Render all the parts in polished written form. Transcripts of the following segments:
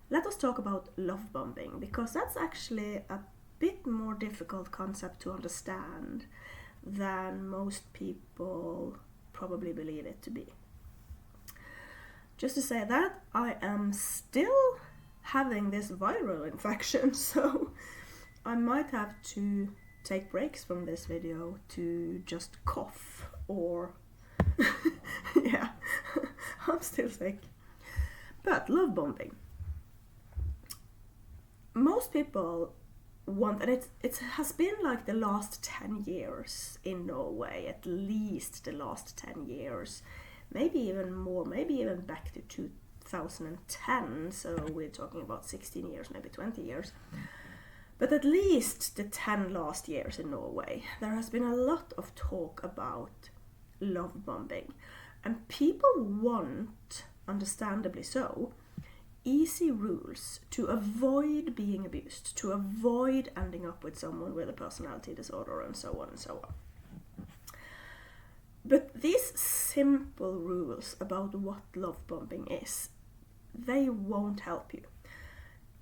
let us talk about love bombing, because that's actually a bit more difficult concept to understand than most people probably believe it to be. Just to say that, I am still having this viral infection, so I might have to take breaks from this video to just cough or yeah, I'm still sick. But love bombing. Most people want, and it has been like the last 10 years in Norway, at least the last 10 years, maybe even more, maybe even back to 2010, so we're talking about 16 years, maybe 20 years. But at least the 10 last years in Norway, there has been a lot of talk about love bombing. And people want, understandably so, easy rules to avoid being abused, to avoid ending up with someone with a personality disorder, and so on and so on. But these simple rules about what love bombing is, they won't help you.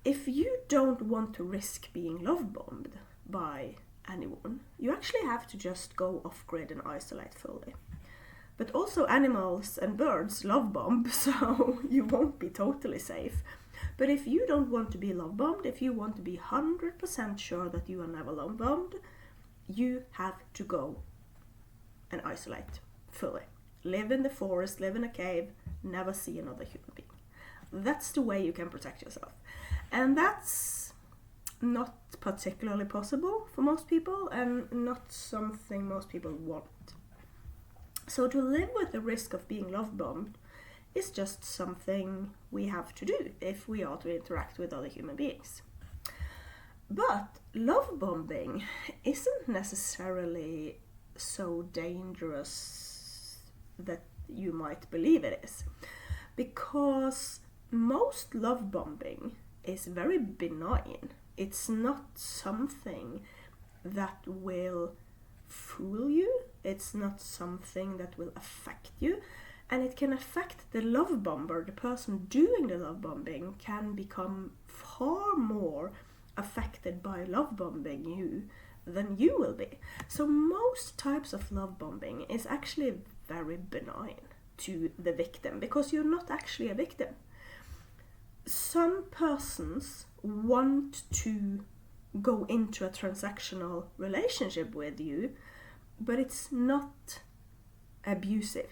If you don't want to risk being love bombed by anyone, you actually have to just go off grid and isolate fully. But also animals and birds love bomb, so you won't be totally safe. But if you don't want to be love bombed, if you want to be 100% sure that you are never love bombed, you have to go and isolate fully. Live in the forest, live in a cave, never see another human being. That's the way you can protect yourself. And that's not particularly possible for most people, and not something most people want. So to live with the risk of being love bombed is just something we have to do if we are to interact with other human beings. But love bombing isn't necessarily so dangerous that you might believe it is, because most love bombing is very benign. It's not something that will fool you, it's not something that will affect you, and it can affect the love bomber. The person doing the love bombing can become far more affected by love bombing you than you will be. So most types of love bombing is actually very benign to the victim, because you're not actually a victim. Some persons want to go into a transactional relationship with you, but it's not abusive.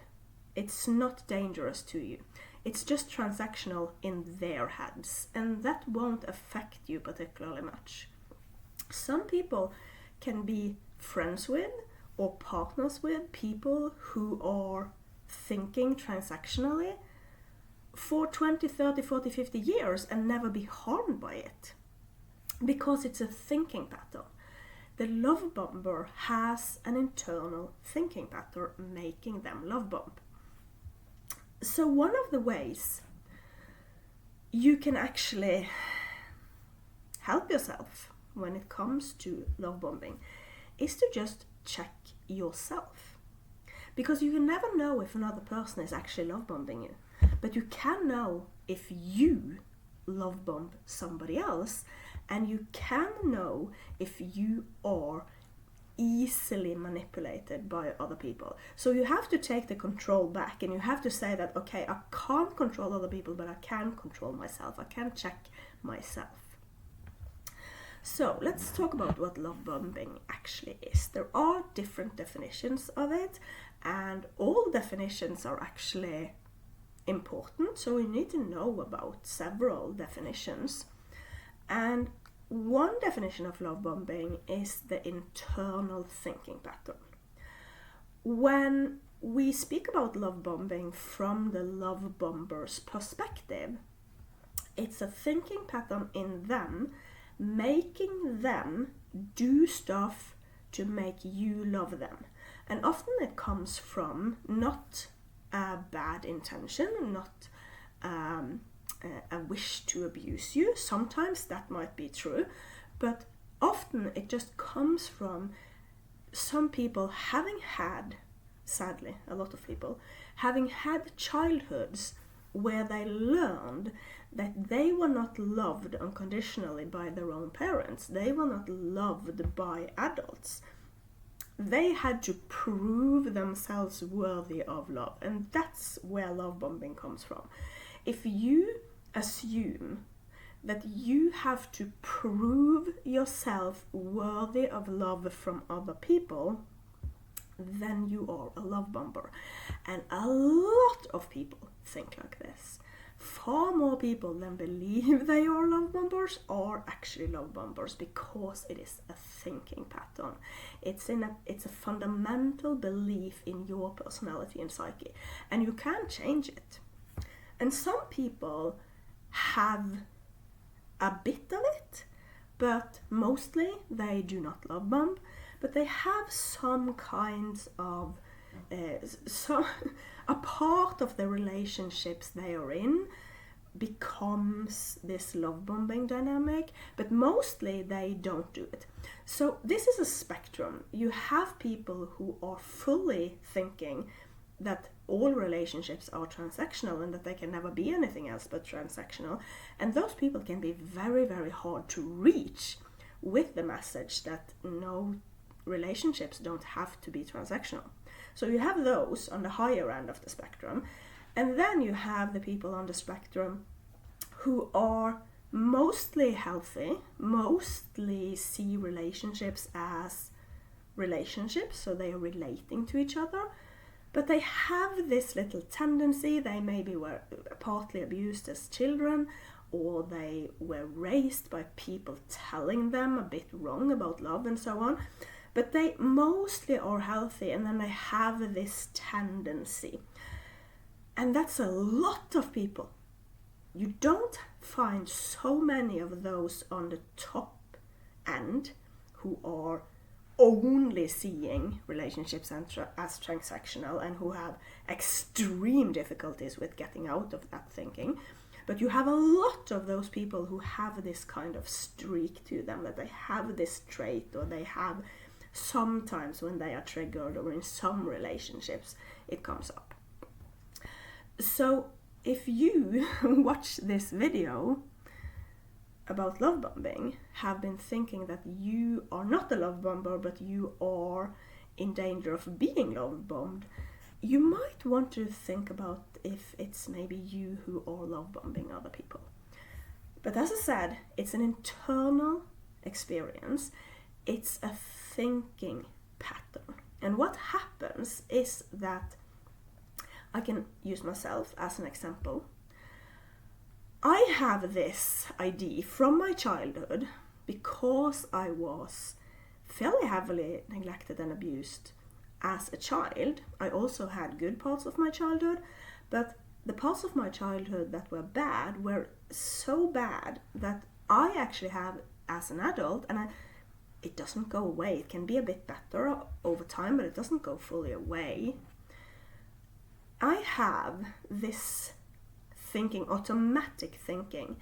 It's not dangerous to you. It's just transactional in their heads, and that won't affect you particularly much. Some people can be friends with or partners with people who are thinking transactionally for 20, 30, 40, 50 years and never be harmed by it, because it's a thinking pattern. The love bomber has an internal thinking pattern making them love bomb. So one of the ways you can actually help yourself when it comes to love bombing is to just check yourself. Because you can never know if another person is actually love bombing you. But you can know if you love bomb somebody else, and you can know if you are easily manipulated by other people. So you have to take the control back, and you have to say that, okay, I can't control other people, but I can control myself. I can check myself. So let's talk about what love bombing actually is. There are different definitions of it, and all definitions are actually important, so we need to know about several definitions. And one definition of love bombing is the internal thinking pattern. When we speak about love bombing from the love bomber's perspective, it's a thinking pattern in them, making them do stuff to make you love them. And often it comes from not a bad intention, not a wish to abuse you. Sometimes that might be true, but often it just comes from some people having had, sadly, a lot of people, having had childhoods where they learned that they were not loved unconditionally by their own parents. They were not loved by adults. They had to prove themselves worthy of love. And that's where love bombing comes from. If you assume that you have to prove yourself worthy of love from other people, then you are a love bomber. And a lot of people think like this. Far more people than believe they are love bombers are actually love bombers, because it is a thinking pattern. It's a fundamental belief in your personality and psyche, and you can't change it. And some people have a bit of it, but mostly they do not love bomb, but they have some kinds of a part of the relationships they are in becomes this love bombing dynamic, but mostly they don't do it. So this is a spectrum. You have people who are fully thinking that all relationships are transactional and that they can never be anything else but transactional, and those people can be very, very hard to reach with the message that no, relationships don't have to be transactional. So you have those on the higher end of the spectrum, and then you have the people on the spectrum who are mostly healthy, mostly see relationships as relationships, so they are relating to each other, but they have this little tendency. They maybe were partly abused as children, or they were raised by people telling them a bit wrong about love and so on. But they mostly are healthy, and then they have this tendency. And that's a lot of people. You don't find so many of those on the top end who are only seeing relationships as transactional and who have extreme difficulties with getting out of that thinking. But you have a lot of those people who have this kind of streak to them, that they have this trait, or they have sometimes when they are triggered, or in some relationships it comes up. So if you watch this video about love bombing, have been thinking that you are not a love bomber, but you are in danger of being love bombed, you might want to think about if it's maybe you who are love bombing other people. But as I said, it's an internal experience. It's a thinking pattern. And what happens is that, I can use myself as an example. I have this idea from my childhood, because I was fairly heavily neglected and abused as a child. I also had good parts of my childhood, but the parts of my childhood that were bad were so bad that I actually have as an adult, and it doesn't go away. It can be a bit better over time, but it doesn't go fully away. I have this thinking, automatic thinking,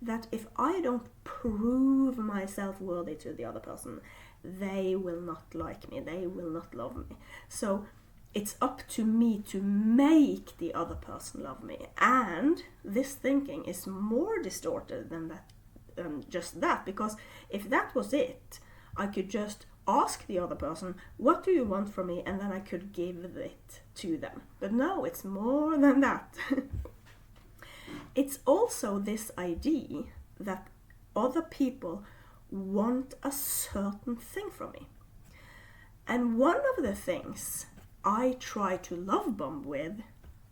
that if I don't prove myself worthy to the other person, they will not like me, they will not love me. So it's up to me to make the other person love me. And this thinking is more distorted than that, just that, because if that was it, I could just ask the other person, what do you want from me? And then I could give it to them. But no, it's more than that. It's also this idea that other people want a certain thing from me. And one of the things I try to love bomb with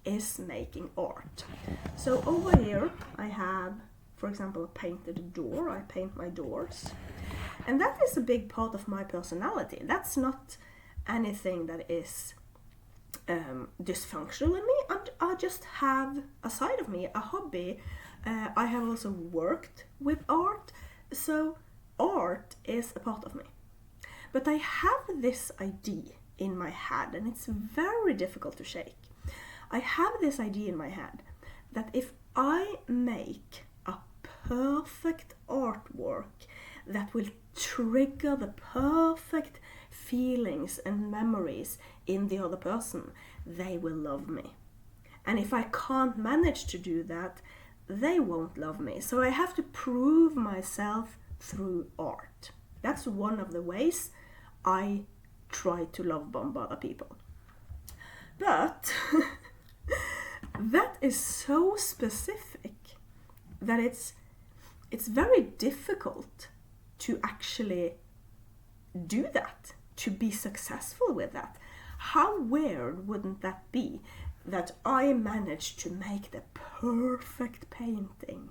is making art. So over here I have, for example, a painted door. I paint my doors. And that is a big part of my personality. That's not anything that is dysfunctional in me. I just have a side of me, a hobby. I have also worked with art, so art is a part of me. But I have this idea in my head, and it's very difficult to shake. I have this idea in my head that if I make a perfect artwork that will trigger the perfect feelings and memories in the other person, they will love me. And if I can't manage to do that, they won't love me. So I have to prove myself through art. That's one of the ways I try to love bomb other people. But that is so specific that it's very difficult to actually do that, to be successful with that. How weird wouldn't that be, that I managed to make the perfect painting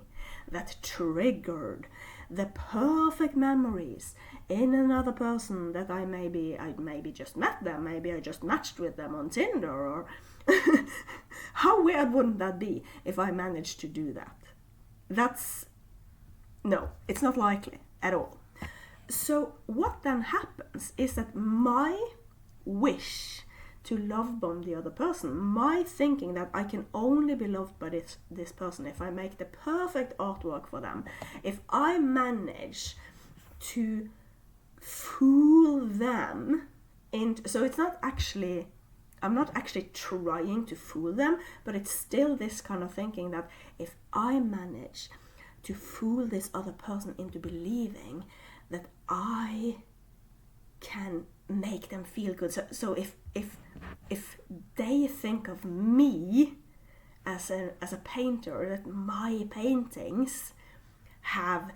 that triggered the perfect memories in another person that I maybe just met them, maybe I just matched with them on Tinder, or how weird wouldn't that be if I managed to do that? No, it's not likely at all. So what then happens is that my wish to love bomb the other person, my thinking that I can only be loved by this person if I make the perfect artwork for them, if I manage to fool them into, so it's not actually, I'm not actually trying to fool them, but it's still this kind of thinking that if I manage to fool this other person into believing that I can make them feel good. So if they think of me as a painter, that my paintings have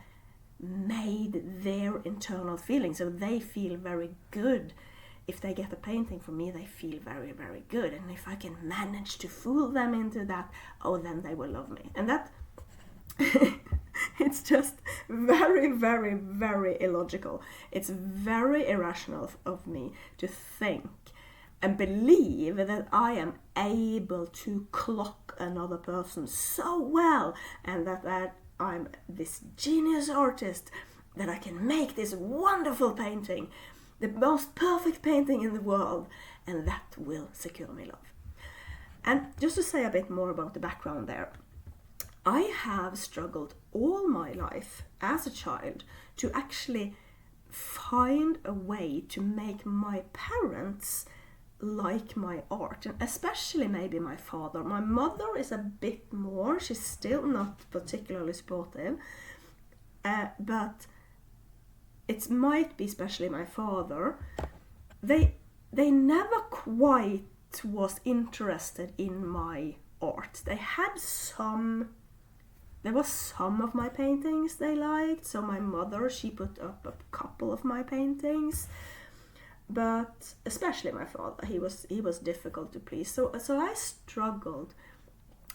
made their internal feelings, so they feel very good. If they get a painting from me, they feel very, very good. And if I can manage to fool them into that, then they will love me. And that it's just very, very, very illogical. It's very irrational of me to think and believe that I am able to clock another person so well, and that I'm this genius artist, that I can make this wonderful painting, the most perfect painting in the world, and that will secure me love. And just to say a bit more about the background there, I have struggled all my life as a child to actually find a way to make my parents like my art, and especially maybe my father. My mother is a bit more, she's still not particularly supportive, but it might be especially my father. They never quite was interested in my art. There was some of my paintings they liked, so my mother, she put up a couple of my paintings, but especially my father, he was difficult to please. So I struggled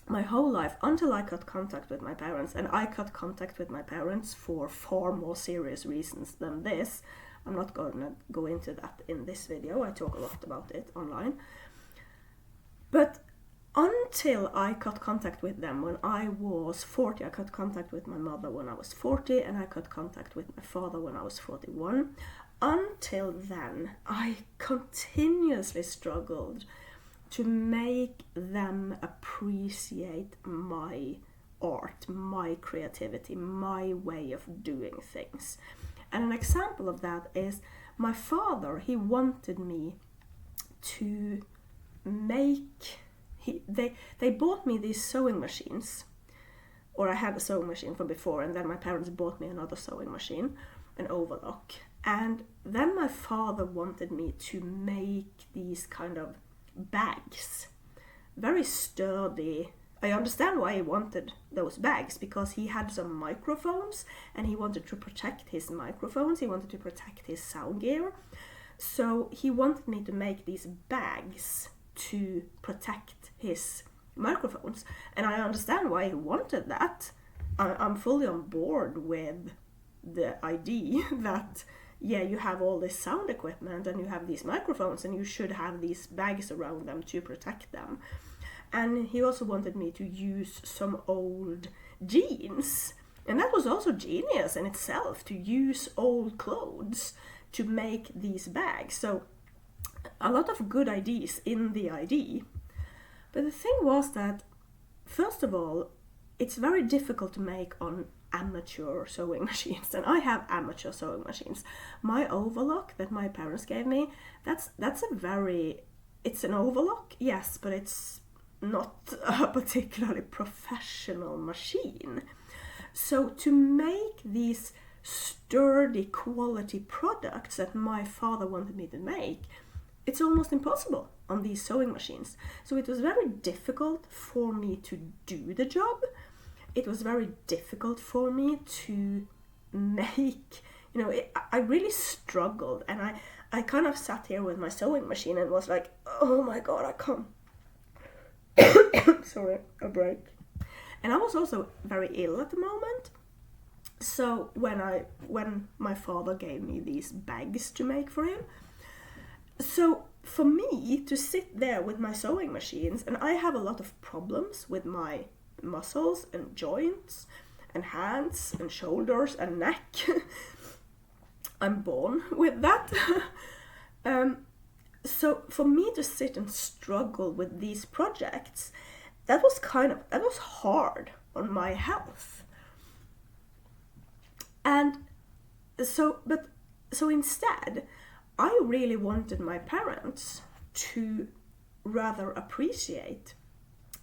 my whole life until I cut contact with my parents, and I cut contact with my parents for far more serious reasons than this. I'm not going to go into that in this video, I talk a lot about it online. But until I cut contact with them when I was 40, I cut contact with my mother when I was 40, and I cut contact with my father when I was 41. Until then, I continuously struggled to make them appreciate my art, my creativity, my way of doing things. And an example of that is my father. He wanted me to make... They bought me these sewing machines, or I had a sewing machine from before, and then my parents bought me another sewing machine, an overlock. And then my father wanted me to make these kind of bags, very sturdy. I understand why he wanted those bags, because he had some microphones and he wanted to protect his microphones, he wanted to protect his sound gear. So he wanted me to make these bags to protect his microphones, and I understand why he wanted that. I'm fully on board with the idea that you have all this sound equipment and you have these microphones and you should have these bags around them to protect them. And he also wanted me to use some old jeans, and that was also genius in itself, to use old clothes to make these bags. So a lot of good ideas in the idea. But the thing was that, first of all, it's very difficult to make on amateur sewing machines, and I have amateur sewing machines. My overlock that my parents gave me, it's an overlock, yes, but it's not a particularly professional machine. So to make these sturdy quality products that my father wanted me to make, it's almost impossible on these sewing machines. So it was very difficult for me to do the job. It was very difficult for me to make, I really struggled, and I kind of sat here with my sewing machine and was like, oh my god, I can't. Sorry, a break. And I was also very ill at the moment. So when my father gave me these bags to make for him, so for me to sit there with my sewing machines, and I have a lot of problems with my muscles and joints and hands and shoulders and neck. I'm born with that. So for me to sit and struggle with these projects, that was hard on my health. And so instead, I really wanted my parents to rather appreciate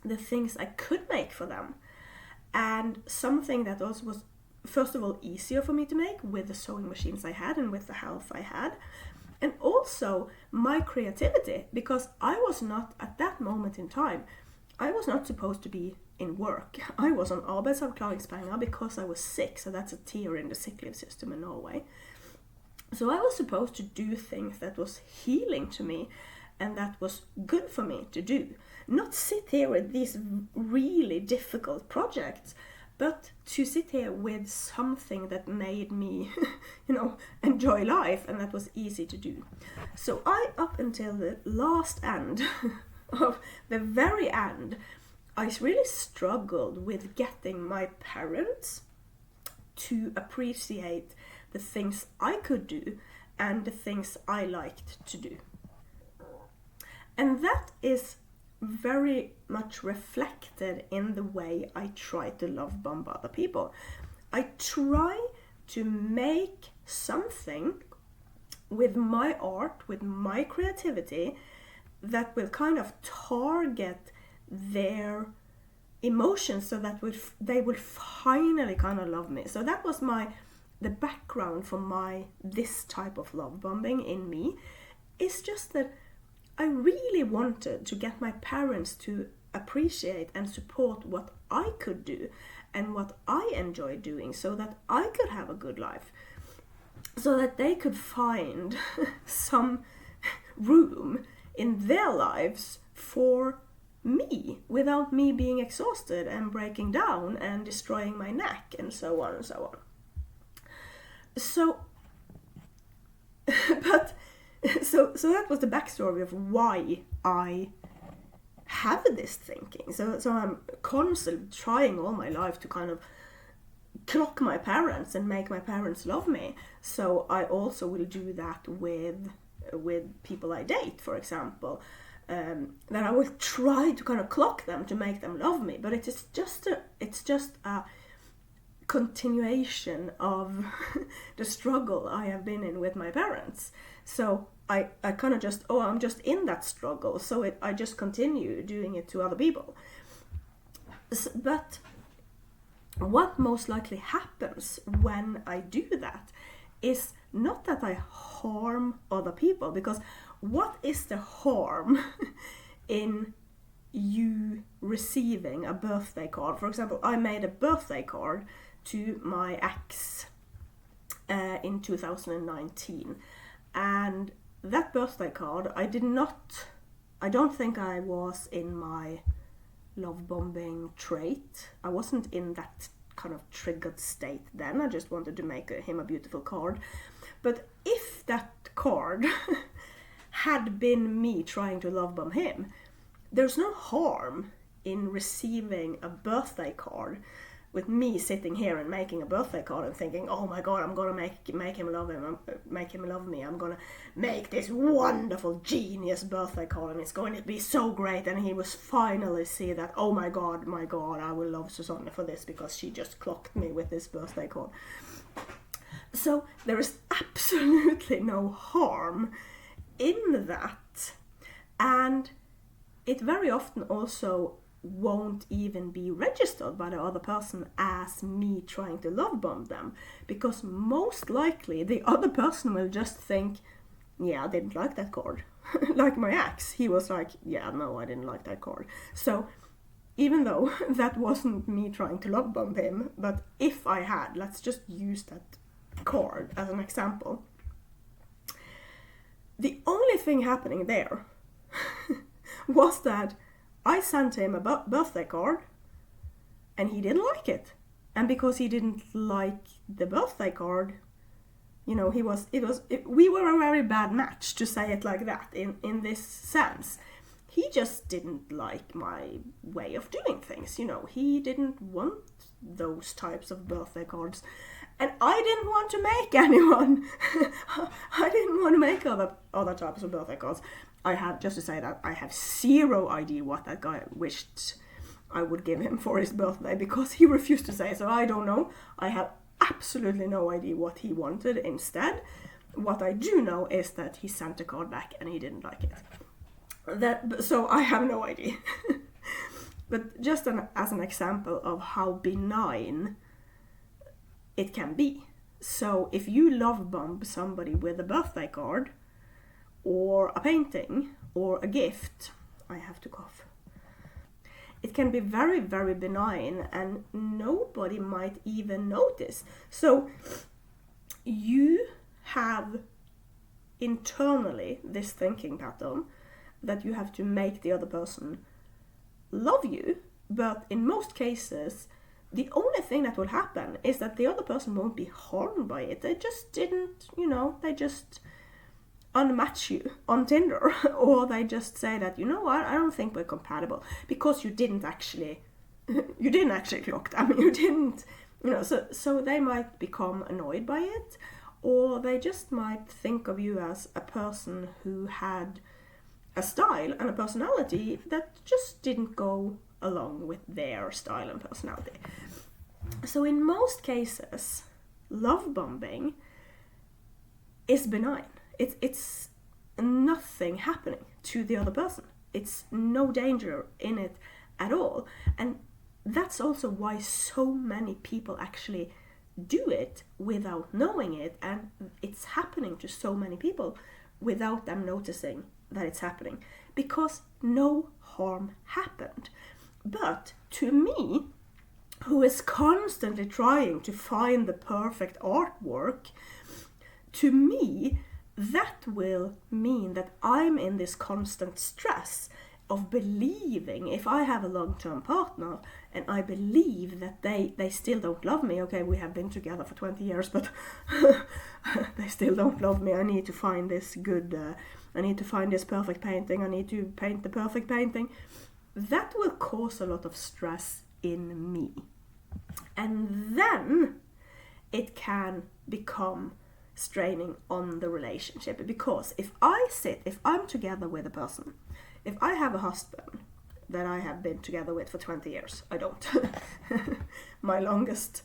the things I could make for them. And something that also was, first of all, easier for me to make with the sewing machines I had and with the health I had. And also my creativity, because I was not, at that moment in time, I was not supposed to be in work. I was on arbeidsavklaringspenger because I was sick, so that's a tier in the sick leave system in Norway. So I was supposed to do things that was healing to me and that was good for me to do. Not sit here with these really difficult projects, but to sit here with something that made me, enjoy life and that was easy to do. So I, up until the last end, of the very end, I really struggled with getting my parents to appreciate the things I could do and the things I liked to do. And that is very much reflected in the way I try to love bomb other people. I try to make something with my art, with my creativity, that will kind of target their emotions so that they will finally kind of love me. So that was the background for this type of love bombing in me, is just that I really wanted to get my parents to appreciate and support what I could do and what I enjoyed doing, so that I could have a good life, so that they could find some room in their lives for me without me being exhausted and breaking down and destroying my neck and so on and so on. So that was the backstory of why I have this thinking. So I'm constantly trying all my life to kind of clock my parents and make my parents love me. So I also will do that with people I date, for example. That I will try to kind of clock them to make them love me, but it's just a continuation of the struggle I have been in with my parents. So I kind of I'm just in that struggle, so I just continue doing it to other people. But what most likely happens when I do that is not that I harm other people, because what is the harm in you receiving a birthday card? For example, I made a birthday card to my ex in 2019, and that birthday card, I don't think I was in my love bombing trait. I wasn't in that kind of triggered state then. I just wanted to make him a beautiful card. But if that card had been me trying to love bomb him, there's no harm in receiving a birthday card with me sitting here and making a birthday card and thinking, oh my god, I'm gonna make him love me. I'm gonna make this wonderful genius birthday card and it's going to be so great, and he will finally see that, oh my god, I will love Susanne for this because she just clocked me with this birthday card. So there is absolutely no harm in that. And it very often also won't even be registered by the other person as me trying to love bomb them, because most likely the other person will just think, yeah, I didn't like that card. Like my ex, he was like, yeah, no, I didn't like that card. So even though that wasn't me trying to love bomb him, but if I had, let's just use that card as an example, the only thing happening there was that I sent him a birthday card and he didn't like it. And because he didn't like the birthday card, we were a very bad match, to say it like that, in this sense. He just didn't like my way of doing things, he didn't want those types of birthday cards. And I didn't want to make anyone. I didn't want to make other types of birthday cards. I have zero idea what that guy wished I would give him for his birthday, because he refused to say, so I don't know. I have absolutely no idea what he wanted instead. What I do know is that he sent the card back and he didn't like it. So I have no idea. But just as an example of how benign it can be. So if you love bomb somebody with a birthday card, or a painting, or a gift, I have to cough, it can be very, very benign and nobody might even notice. So you have internally this thinking pattern that you have to make the other person love you, but in most cases the only thing that will happen is that the other person won't be harmed by it. They just didn't, they just unmatch you on Tinder, or they just say that, what, I don't think we're compatible, because you didn't actually clock them. You didn't, so they might become annoyed by it, or they just might think of you as a person who had a style and a personality that just didn't go along with their style and personality. So in most cases, love bombing is benign. It's nothing happening to the other person. It's no danger in it at all. And that's also why so many people actually do it without knowing it, and it's happening to so many people without them noticing that it's happening, because no harm happened. But to me, who is constantly trying to find the perfect artwork, to me that will mean that I'm in this constant stress of believing, if I have a long-term partner and I believe that they still don't love me, okay, we have been together for 20 years, but they still don't love me, I need to find this I need to find this perfect painting, I need to paint the perfect painting, that will cause a lot of stress in me. And then it can become straining on the relationship, because if I'm together with a person, if I have a husband that I have been together with for 20 years, I don't. my longest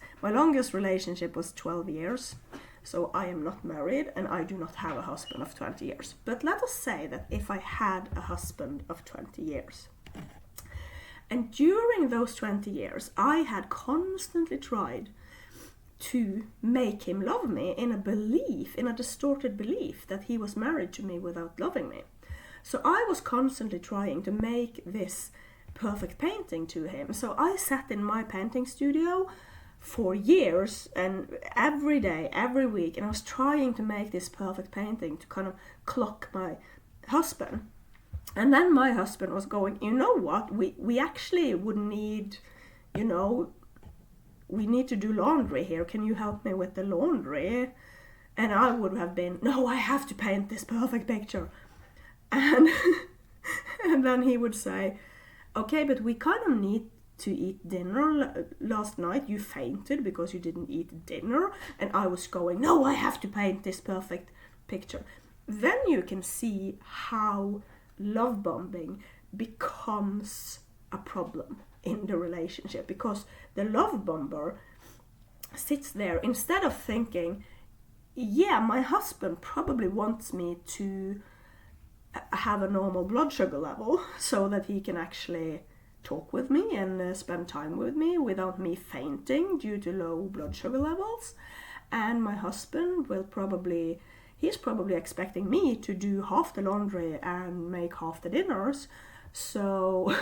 relationship was 12 years, so I am not married and I do not have a husband of 20 years. But let us say that if I had a husband of 20 years, and during those 20 years I had constantly tried to make him love me in a distorted belief that he was married to me without loving me. So I was constantly trying to make this perfect painting to him. So I sat in my painting studio for years, and every day, every week, and I was trying to make this perfect painting to kind of clock my husband. And then my husband was going, you know what, we actually would need, we need to do laundry here. Can you help me with the laundry? And I would have been, no, I have to paint this perfect picture. And and then he would say, okay, but we kind of need to eat dinner. Last night you fainted because you didn't eat dinner. And I was going, no, I have to paint this perfect picture. Then you can see how love bombing becomes a problem in the relationship, because the love bomber sits there instead of thinking, yeah, my husband probably wants me to have a normal blood sugar level so that he can actually talk with me and spend time with me without me fainting due to low blood sugar levels. And my husband he's probably expecting me to do half the laundry and make half the dinners. So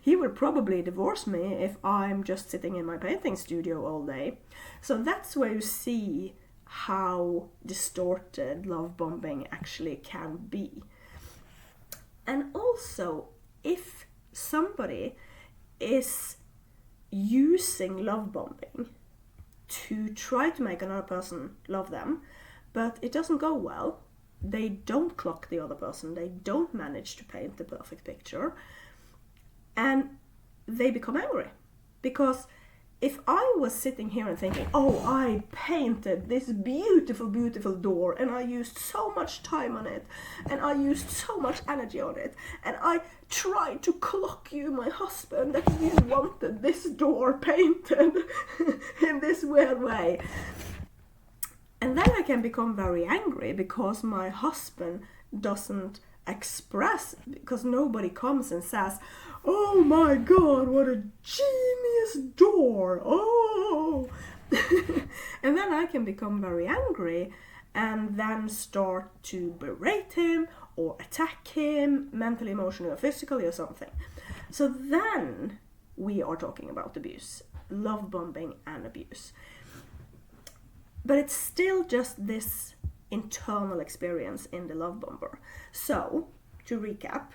he would probably divorce me if I'm just sitting in my painting studio all day. So that's where you see how distorted love bombing actually can be. And also, if somebody is using love bombing to try to make another person love them, but it doesn't go well, they don't clock the other person, they don't manage to paint the perfect picture, and they become angry. Because if I was sitting here and thinking, oh, I painted this beautiful, beautiful door, and I used so much time on it, and I used so much energy on it, and I tried to clock you, my husband, that you wanted this door painted in this weird way. And then I can become very angry because my husband doesn't express, because nobody comes and says, oh my god, what a genius door, oh. And then I can become very angry and then start to berate him or attack him mentally, emotionally, or physically or something. So then we are talking about abuse, love bombing and abuse. But it's still just this internal experience in the love bomber. So, to recap,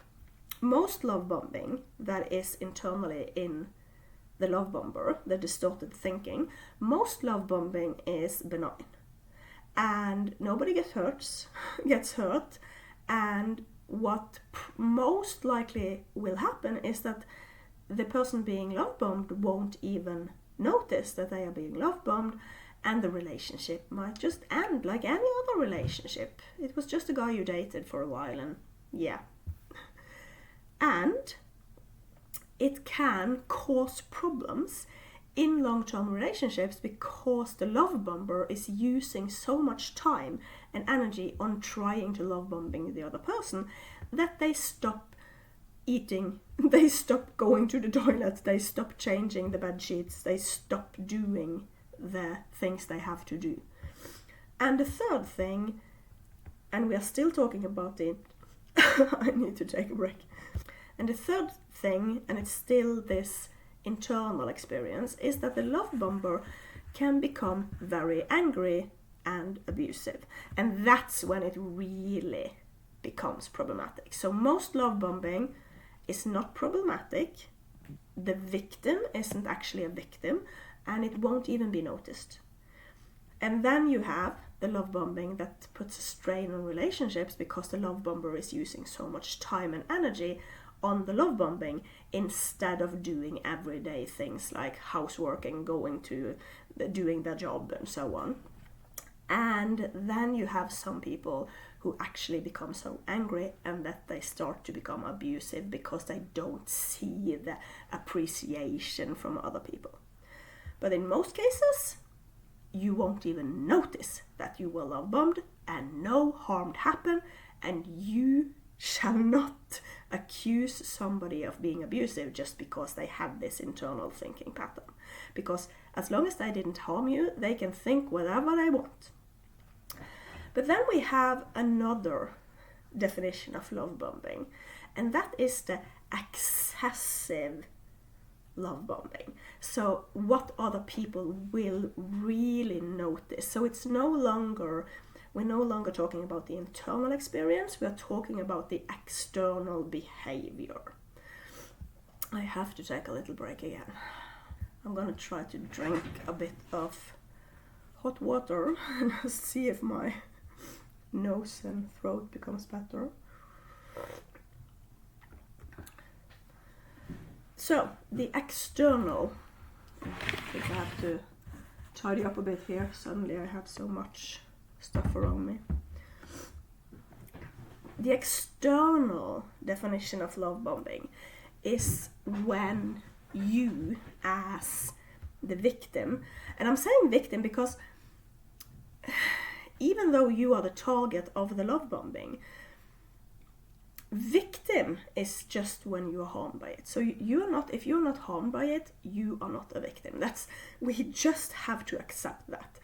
most love bombing that is internally in the love bomber, the distorted thinking, most love bombing is benign. And nobody gets hurt, and what most likely will happen is that the person being love bombed won't even notice that they are being love bombed, and the relationship might just end like any other relationship. It was just a guy you dated for a while, and yeah. And it can cause problems in long-term relationships because the love bomber is using so much time and energy on trying to love bombing the other person that they stop eating, they stop going to the toilet, they stop changing the bed sheets, they stop doing the things they have to do. And the third thing, and we are still talking about it, I need to take a break. And the third thing, and it's still this internal experience, is that the love bomber can become very angry and abusive. And that's when it really becomes problematic. So most love bombing is not problematic. The victim isn't actually a victim, and it won't even be noticed. And then you have the love bombing that puts a strain on relationships because the love bomber is using so much time and energy on the love bombing instead of doing everyday things like houseworking, doing their job and so on. And then you have some people who actually become so angry and that they start to become abusive because they don't see the appreciation from other people. But in most cases, you won't even notice that you were love bombed and no harm happened, and you shall not accuse somebody of being abusive just because they have this internal thinking pattern. Because as long as they didn't harm you, they can think whatever they want. But then we have another definition of love bombing, and that is the excessive love bombing. So what other people will really notice. So we're no longer talking about the internal experience, we're talking about the external behavior. I have to take a little break again. I'm gonna try to drink a bit of hot water and see if my nose and throat becomes better. So, the external, if I have to tidy up a bit here, suddenly I have so much stuff around me. The external definition of love bombing is when you, as the victim, and I'm saying victim because even though you are the target of the love bombing, Victim is just when you are harmed by it. So you are not, if you're not harmed by it, you are not a victim. We just have to accept that.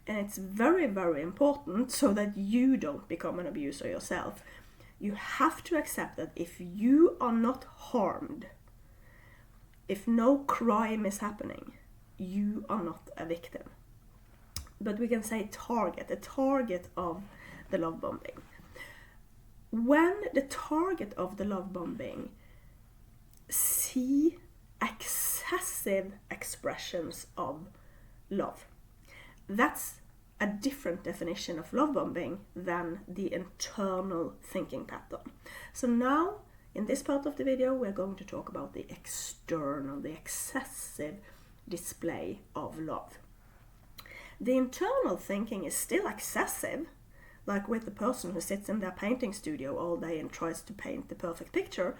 And it's very, very important so that you don't become an abuser yourself. You have to accept that if you are not harmed, if no crime is happening, you are not a victim. But we can say a target of the love bombing. When the target of the love bombing see excessive expressions of love, that's a different definition of love bombing than the internal thinking pattern. So now, in this part of the video, we're going to talk about the external, the excessive display of love. The internal thinking is still excessive, like with the person who sits in their painting studio all day and tries to paint the perfect picture.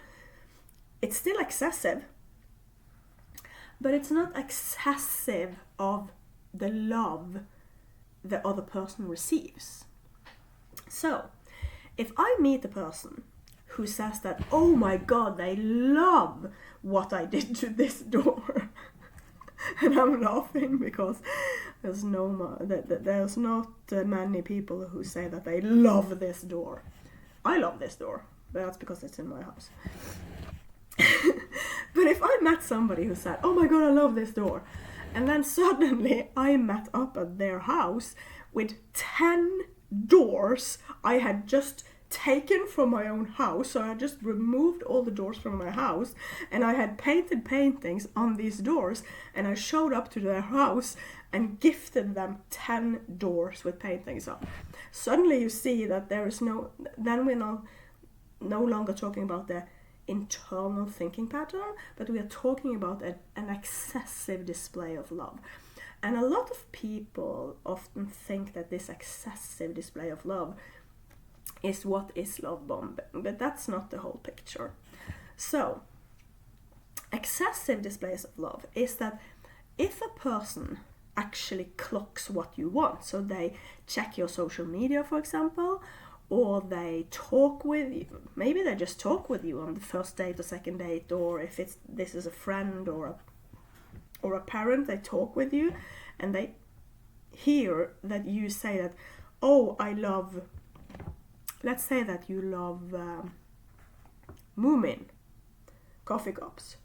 It's still excessive, but it's not excessive of the love the other person receives. So, if I meet a person who says that, oh my god, they love what I did to this door, and I'm laughing because there's not many people who say that they love this door. I love this door, but that's because it's in my house. But if I met somebody who said, oh my god, I love this door, and then suddenly I met up at their house with 10 doors I had just taken from my own house, so I just removed all the doors from my house, and I had painted paintings on these doors, and I showed up to their house and gifted them 10 doors with paintings on. Suddenly you see that then we're no longer talking about the internal thinking pattern, but we are talking about an excessive display of love. And a lot of people often think that this excessive display of love is what is love bombing, but that's not the whole picture. So, excessive displays of love is that if a person actually clocks what you want, so they check your social media, for example, or they talk with you, maybe they just talk with you on the first date or second date, or if this is a friend or a parent, they talk with you and they hear that you say that, oh, let's say that you love Moomin coffee cups.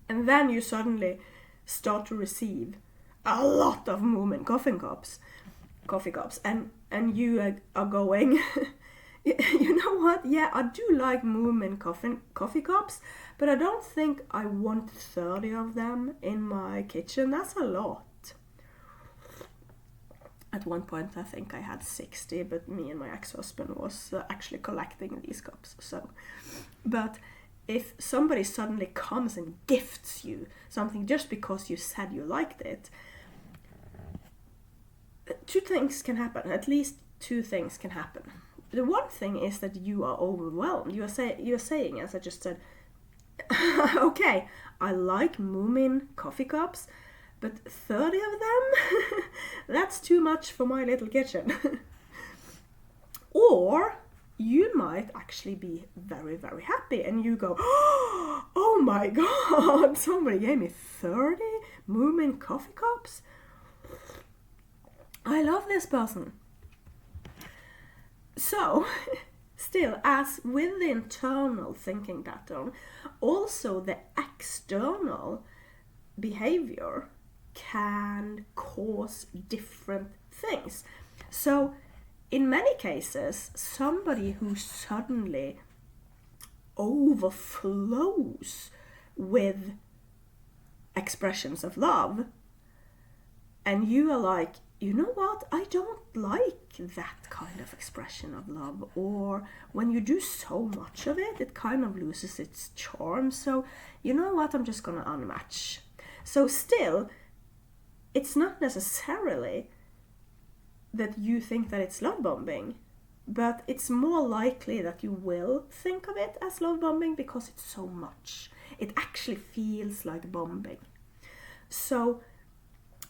And then you suddenly start to receive a lot of Moomin coffee cups, and you are going, you know what, yeah, I do like Moomin coffee cups, but I don't think I want 30 of them in my kitchen. That's a lot. At one point I think I had 60, but me and my ex-husband was actually collecting these cups. So, but if somebody suddenly comes and gifts you something just because you said you liked it, two things can happen. At least two things can happen. The one thing is that you are overwhelmed. You're saying, as I just said, okay, I like Moomin coffee cups, but 30 of them? That's too much for my little kitchen. Or you might actually be very, very happy and you go, oh my god, somebody gave me 30 Moomin coffee cups? I love this person. So, still, as with the internal thinking pattern, also the external behavior can cause different things. So, in many cases, somebody who suddenly overflows with expressions of love, and you are like, you know what, I don't like that kind of expression of love, or when you do so much of it, it kind of loses its charm, so you know what, I'm just gonna unmatch. So still, it's not necessarily that you think that it's love bombing, but it's more likely that you will think of it as love bombing because it's so much. It actually feels like bombing. So,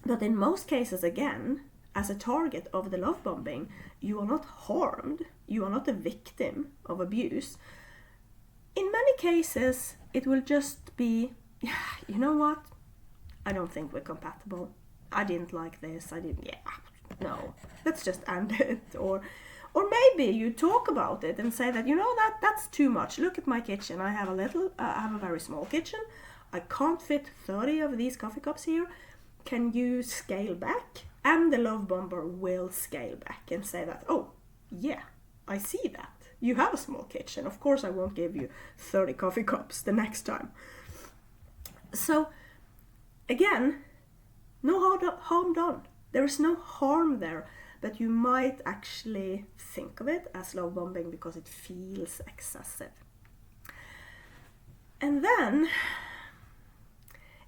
but in most cases, again, as a target of the love bombing, you are not harmed, you are not a victim of abuse. In many cases, it will just be, you know what? I don't think we're compatible. I didn't like this. No, let's just end it. Or maybe you talk about it and say that, that's too much. Look at my kitchen. I have a very small kitchen. I can't fit 30 of these coffee cups here. Can you scale back? And the love bomber will scale back and say that, oh, yeah, I see that. You have a small kitchen. Of course I won't give you 30 coffee cups the next time. So, again, no harm done. There is no harm there, but you might actually think of it as love bombing because it feels excessive. And then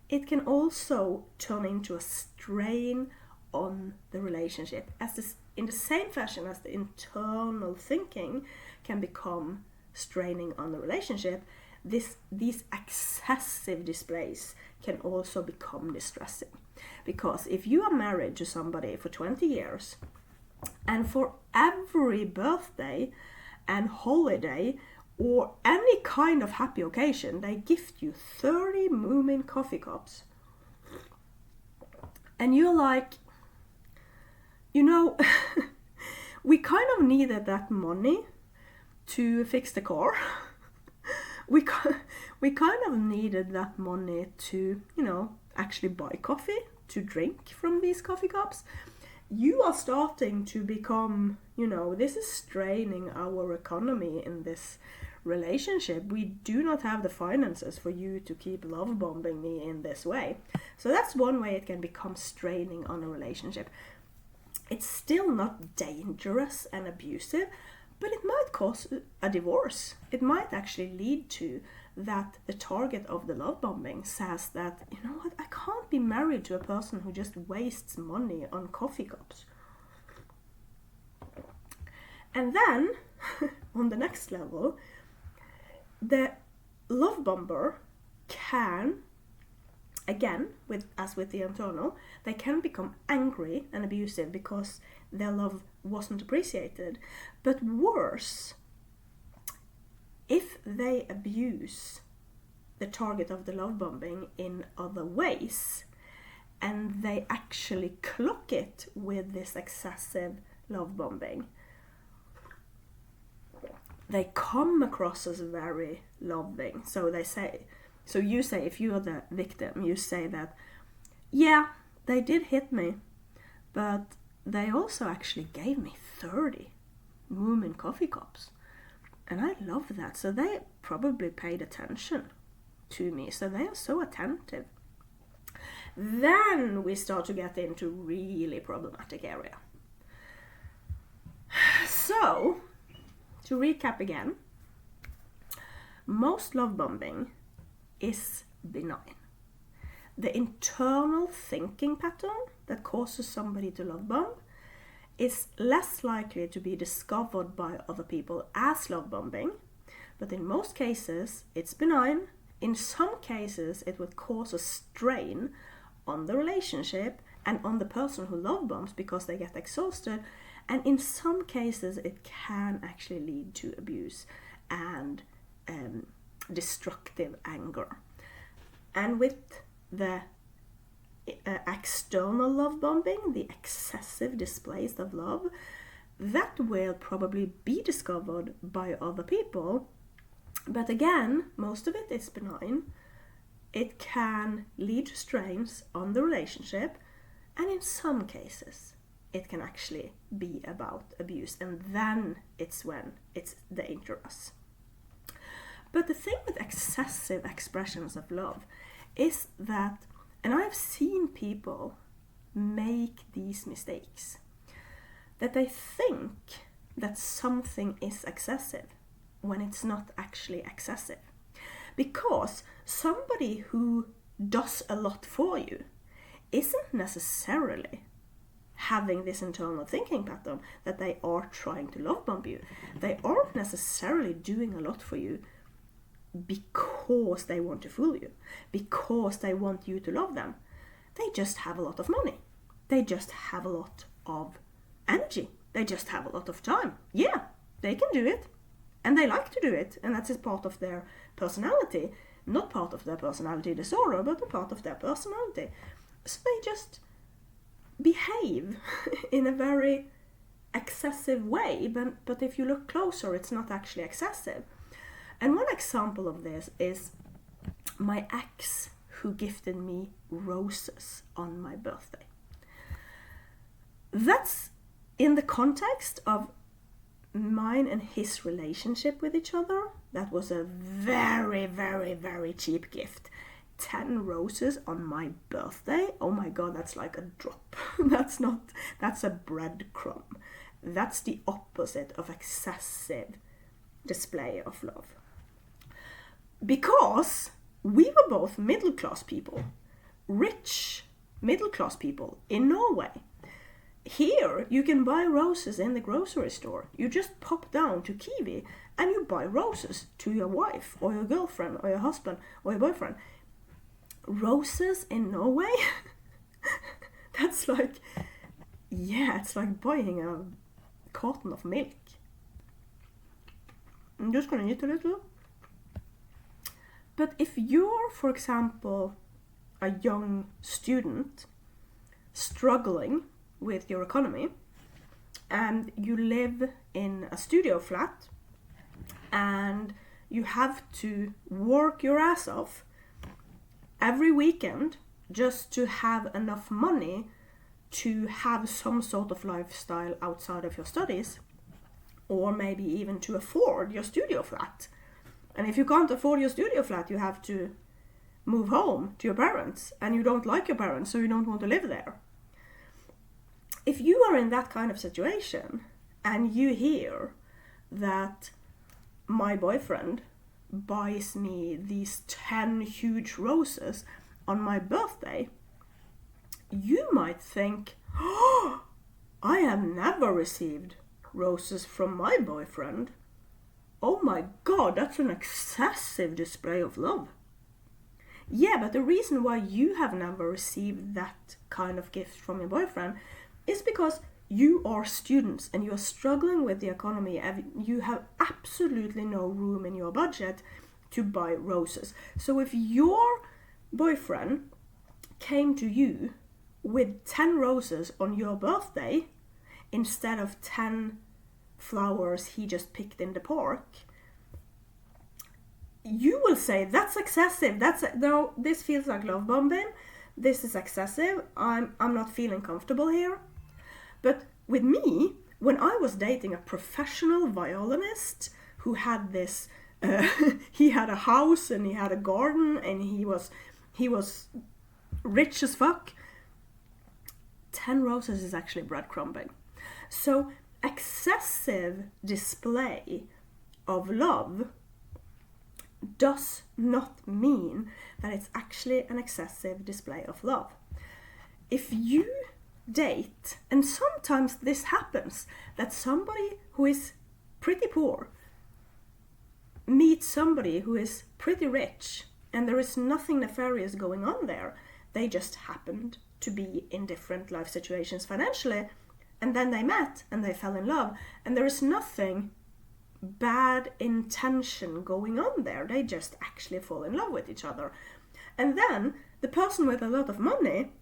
it can also turn into a strain on the relationship, in the same fashion as the internal thinking can become straining on the relationship. These excessive displays can also become distressing, because if you are married to somebody for 20 years and for every birthday and holiday or any kind of happy occasion they gift you 30 Moomin coffee cups, and you're like, we kind of needed that money to fix the car. We kind of needed that money to, actually buy coffee, to drink from these coffee cups. You are starting to become, this is straining our economy in this relationship. We do not have the finances for you to keep love bombing me in this way. So that's one way it can become straining on a relationship. It's still not dangerous and abusive, but it might cause a divorce. It might actually lead to that the target of the love bombing says that, I can't be married to a person who just wastes money on coffee cups. And then, on the next level, the love bomber can, again, as with the internal, they can become angry and abusive because their love wasn't appreciated. But worse, if they abuse the target of the love bombing in other ways, and they actually clock it with this excessive love bombing, they come across as very loving. So you say, if you are the victim, you say that, yeah, they did hit me, but they also actually gave me 30 Moomin coffee cups. And I love that. So they probably paid attention to me. So they are so attentive. Then we start to get into really problematic area. So, to recap again, most love bombing is benign. The internal thinking pattern that causes somebody to love bomb is less likely to be discovered by other people as love bombing, but in most cases it's benign. In some cases it will cause a strain on the relationship and on the person who love bombs because they get exhausted, and in some cases it can actually lead to abuse and destructive anger. And with the external love bombing, the excessive displays of love, that will probably be discovered by other people. But again, most of it is benign. It can lead to strains on the relationship, and in some cases it can actually be about abuse, and then it's when it's dangerous. But the thing with excessive expressions of love is that, and I've seen people make these mistakes, that they think that something is excessive when it's not actually excessive. Because somebody who does a lot for you isn't necessarily having this internal thinking pattern that they are trying to love bomb you. They aren't necessarily doing a lot for you because they want to fool you, because they want you to love them. They just have a lot of money. They just have a lot of energy. They just have a lot of time. Yeah, They can do it, and they like to do it, and that's a part of their personality. Not part of their personality disorder, but a part of their personality. So they just behave in a very excessive way, but if you look closer, it's not actually excessive. And one example of this is my ex, who gifted me roses on my birthday. That's in the context of mine and his relationship with each other. That was a very, very, very cheap gift. 10 roses on my birthday? Oh my god, that's like a drop. That's a breadcrumb. That's the opposite of excessive display of love. Because we were both middle-class people, rich middle-class people in Norway. Here, you can buy roses in the grocery store. You just pop down to Kiwi and you buy roses to your wife or your girlfriend or your husband or your boyfriend. Roses in Norway? That's like, yeah, it's like buying a carton of milk. I'm just gonna eat a little. But if you're, for example, a young student struggling with your economy and you live in a studio flat and you have to work your ass off every weekend just to have enough money to have some sort of lifestyle outside of your studies, or maybe even to afford your studio flat. And if you can't afford your studio flat, you have to move home to your parents, and you don't like your parents, so you don't want to live there. If you are in that kind of situation and you hear that my boyfriend buys me these 10 huge roses on my birthday, you might think, oh, I have never received roses from my boyfriend. Oh my god, that's an excessive display of love. Yeah, but the reason why you have never received that kind of gift from your boyfriend is because you are students and you are struggling with the economy and you have absolutely no room in your budget to buy roses. So if your boyfriend came to you with 10 roses on your birthday instead of 10 flowers he just picked in the park, you will say that's excessive. No, this feels like love bombing. This is excessive. I'm not feeling comfortable here. But with me, when I was dating a professional violinist who had this, he had a house and he had a garden and he was rich as fuck, 10 roses is actually breadcrumbing. So excessive display of love does not mean that it's actually an excessive display of love. If you date, and sometimes this happens, that somebody who is pretty poor meets somebody who is pretty rich, and there is nothing nefarious going on there. They just happened to be in different life situations financially, and then they met and they fell in love, and there is nothing bad intention going on there. They just actually fall in love with each other. And then the person with a lot of money,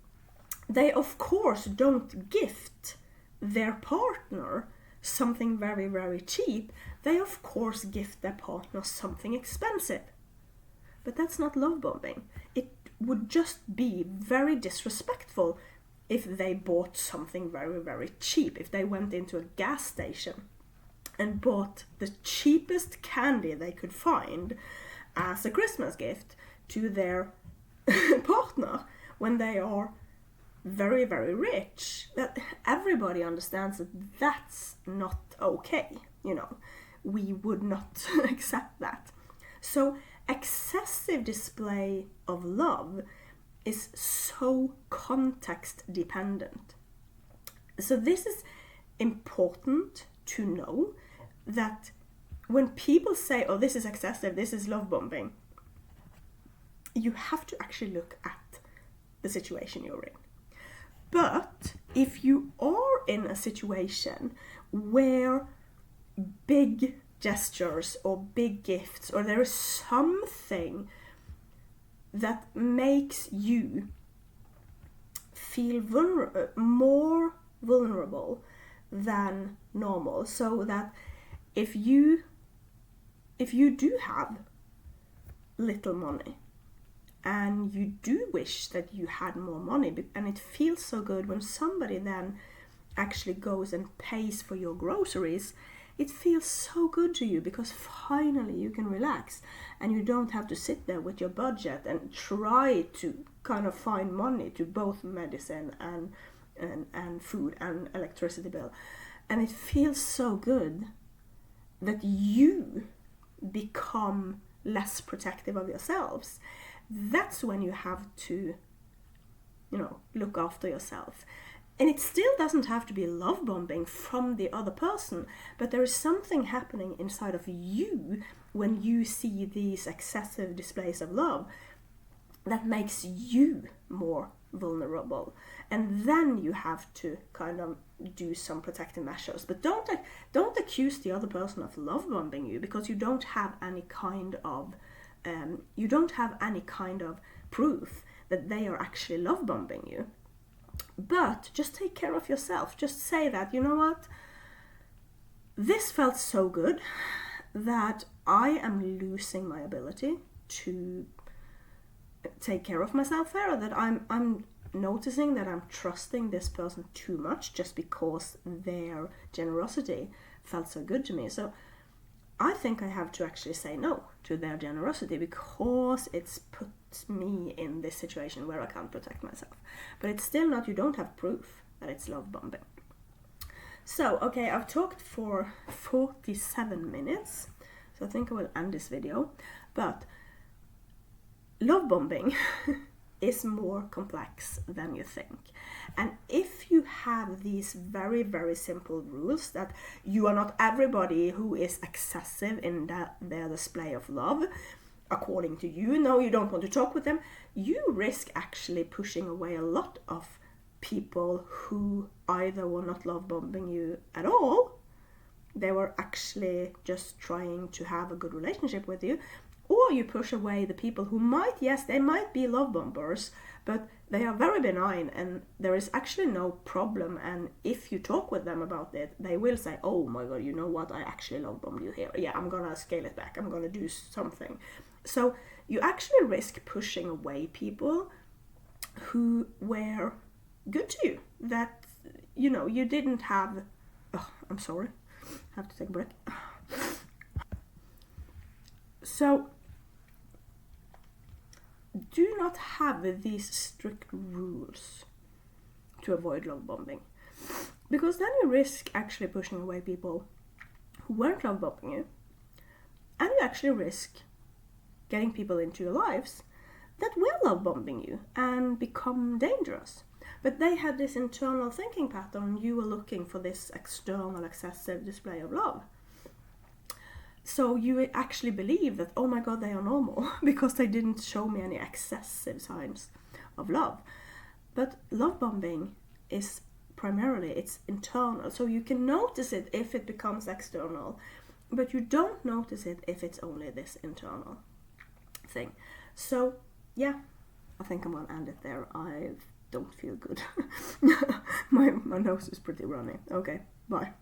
they of course don't gift their partner something very, very cheap. They of course gift their partner something expensive. But that's not love bombing. It would just be very disrespectful if they bought something very, very cheap. If they went into a gas station and bought the cheapest candy they could find as a Christmas gift to their partner when they are very, very rich, that everybody understands that that's not okay. You know, we would not accept that. So excessive display of love is so context dependent. So this is important to know, that when people say, oh, this is excessive, this is love bombing, you have to actually look at the situation you're in. But if you are in a situation where big gestures or big gifts, or there is something that makes you feel more vulnerable than normal, so that if you do have little money and you do wish that you had more money, and it feels so good when somebody then actually goes and pays for your groceries, it feels so good to you because finally you can relax and you don't have to sit there with your budget and try to kind of find money to both medicine and food and electricity bill. And it feels so good that you become less protective of yourselves. That's when you have to, look after yourself. And it still doesn't have to be love bombing from the other person, but there is something happening inside of you when you see these excessive displays of love that makes you more vulnerable. And then you have to kind of do some protective measures. But don't accuse the other person of love bombing you, because you don't have any kind of proof that they are actually love bombing you. But just take care of yourself. Just say that, you know what? This felt so good that I am losing my ability to take care of myself there, that I'm noticing that I'm trusting this person too much just because their generosity felt so good to me. So I think I have to actually say no to their generosity, because it's put me in this situation where I can't protect myself. But it's still not, you don't have proof that it's love bombing. So, okay, I've talked for 47 minutes, so I think I will end this video. But love bombing is more complex than you think. And if you have these very, very simple rules that you are not everybody who is excessive in their display of love, according to you, no, you don't want to talk with them, you risk actually pushing away a lot of people who either were not love bombing you at all, they were actually just trying to have a good relationship with you, or you push away the people who might, yes, they might be love bombers, but they are very benign and there is actually no problem. And if you talk with them about it, they will say, oh my god, you know what, I actually love bombed you here. Yeah, I'm gonna scale it back. I'm gonna do something. So you actually risk pushing away people who were good to you, that, you didn't have... Oh, I'm sorry. I have to take a break. So do not have these strict rules to avoid love bombing, because then you risk actually pushing away people who weren't love bombing you, and you actually risk getting people into your lives that were love bombing you and become dangerous. But they had this internal thinking pattern, you were looking for this external excessive display of love. So you actually believe that, oh my god, they are normal because they didn't show me any excessive signs of love. But love bombing is primarily, it's internal. So you can notice it if it becomes external, but you don't notice it if it's only this internal thing. So yeah, I think I'm gonna end it there. I don't feel good. my nose is pretty runny. Okay, bye.